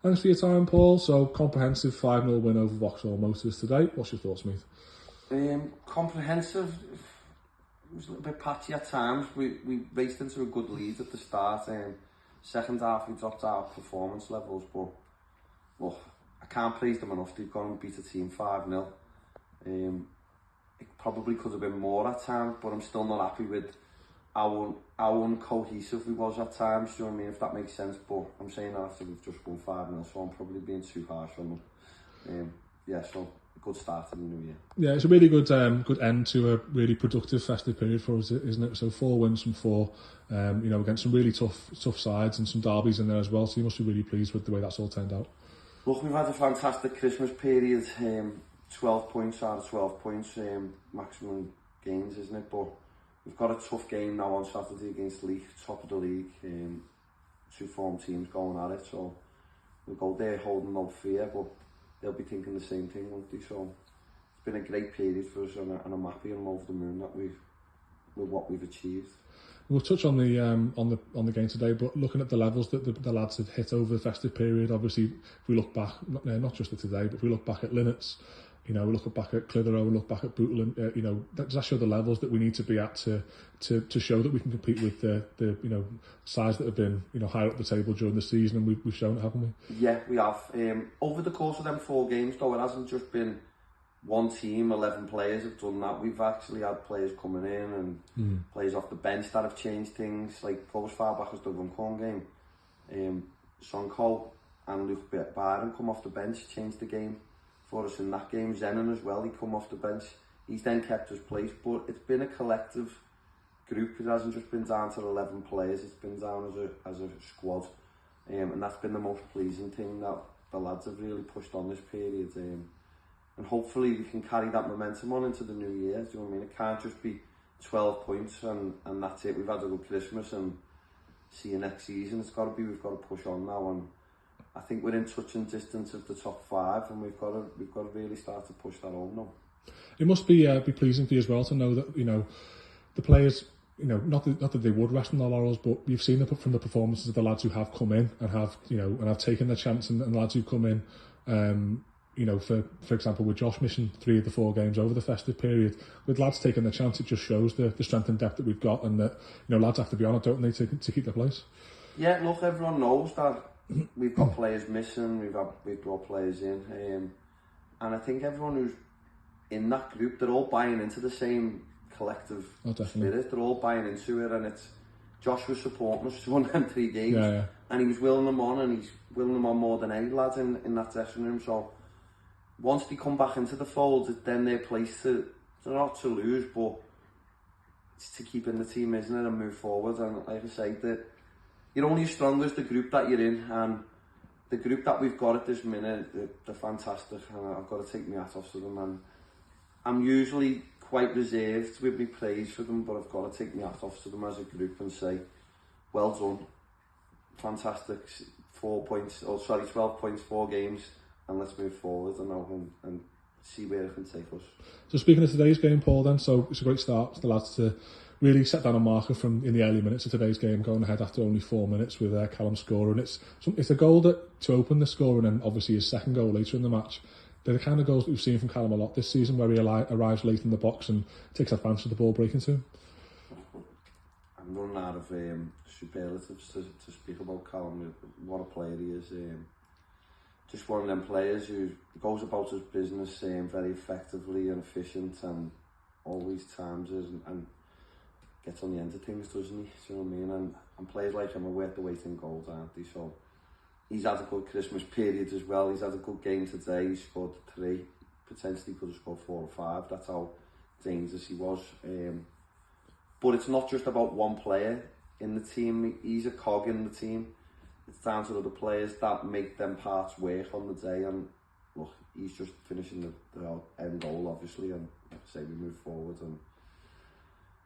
Thanks for your time, Paul. So, comprehensive 5-0 win over Vauxhall Motors today. What's your thoughts, mate? Comprehensive. It was a little bit patchy at times. We raced into a good lead at the start. Second half, we dropped our performance levels, but look, I can't praise them enough. They've gone and beat a team 5-0. It probably could have been more at times, but I'm still not happy with how uncohesive we was at times. Do you know what I mean? If that makes sense. But I'm saying that after we've just won 5-0, so I'm probably being too harsh on them. So a good start to the new year. Yeah, it's a really good end to a really productive festive period for us, isn't it? So 4 wins from 4, against some really tough sides and some derbies in there as well. So you must be really pleased with the way that's all turned out. Look, we've had a fantastic Christmas period. 12 points out of 12 points, maximum gains, isn't it? But we've got a tough game now on Saturday against League, top of the league. 2 form teams going at it, so we'll go there holding no fear, but they'll be thinking the same thing, won't they? So it's been a great period for us, and I'm happy and I'm over the moon that with what we've achieved. We'll touch on the game today, but looking at the levels that the lads have hit over the festive period, obviously, if we look back, not just at today, but if we look back at Linnets, we look back at Clitheroe, we look back at Bootle, does that show the levels that we need to be at to show that we can compete with the sides that have been higher up the table during the season, and we've shown it, haven't we? Yeah, we have. Over the course of them 4 games, though, it hasn't just been one team, 11 players have done that. We've actually had players coming in and players off the bench that have changed things. Like, go as far back as the Vauxhall game. Sonko and Luke Byron come off the bench, changed the game for us in that game. Zenon as well, he come off the bench. He's then kept his place, but it's been a collective group. It hasn't just been down to 11 players, it's been down as a squad. And that's been the most pleasing thing, that the lads have really pushed on this period. And hopefully we can carry that momentum on into the new year. Do you know what I mean? It can't just be 12 points and that's it. We've had a good Christmas and see you next season. We've got to push on now, and I think we're in touching distance of the top 5, and we've got to really start to push that home now. It must be pleasing for you as well to know that the players, not that they would rest on their laurels, but you've seen from the performances of the lads who have come in and have taken their chance, and the lads who come in. For example, with Josh missing 3 of the 4 games over the festive period, with lads taking the chance, it just shows the strength and depth that we've got, and that lads have to be on it, don't they, to keep their place. Yeah, look, everyone knows that we've got players missing, we've brought players in, and I think everyone who's in that group, they're all buying into the same collective spirit. They're all buying into it, and it's Josh was supporting us to win them 3 games, and he was willing them on, and he's willing them on more than any lads in that dressing room. So once they come back into the fold, it's then their place to not to lose, but it's to keep in the team, isn't it, and move forward. And like I say, that you're only as strong as the group that you're in, and the group that we've got at this minute, they're fantastic, and I've got to take my hat off to them. And I'm usually quite reserved with my praise for them, but I've got to take my hat off to them as a group and say, well done, fantastic, 12 points, 4 games, and let's move forward and see where it can take us. So speaking of today's game, Paul, then, so it's a great start for the lads to really set down a marker from in the early minutes of today's game, going ahead after only 4 minutes with Callum scoring. It's a goal to open the scoring, and obviously his second goal later in the match. They're the kind of goals that we've seen from Callum a lot this season, where he arrives late in the box and takes advantage of the ball breaking to him. I'm running out of superlatives to speak about Callum. What a player he is. Just one of them players who goes about his business very effectively and efficient, and always times us and gets on the end of things, doesn't he? Do you know what I mean? And players like him are worth the weight in gold, aren't they? So he's had a good Christmas period as well. He's had a good game today. He scored 3, potentially could have scored 4 or 5. That's how dangerous he was. But it's not just about one player in the team. He's a cog in the team. It's down to the other players that make them parts work on the day. And look, he's just finishing the end goal, obviously. And like I say, we move forward. And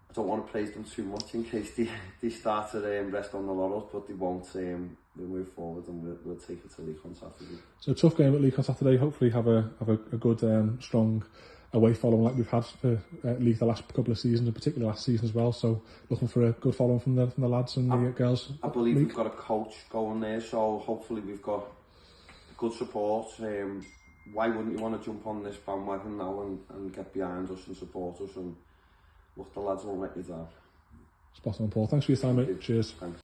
I don't want to praise them too much in case they start to rest on the laurels, but they won't. We'll move forward, and we'll take it to League on Saturday. So tough game at League on Saturday. Hopefully have a good strong away following like we've had for League the last couple of seasons, and particularly last season as well. So looking for a good following from the lads and the girls. I believe we've got a coach going there, so hopefully we've got good support. Why wouldn't you want to jump on this bandwagon now and get behind us and support us? And look, the lads won't let you down. Spot on, Paul. Thanks for your time, mate. Cheers. Thanks.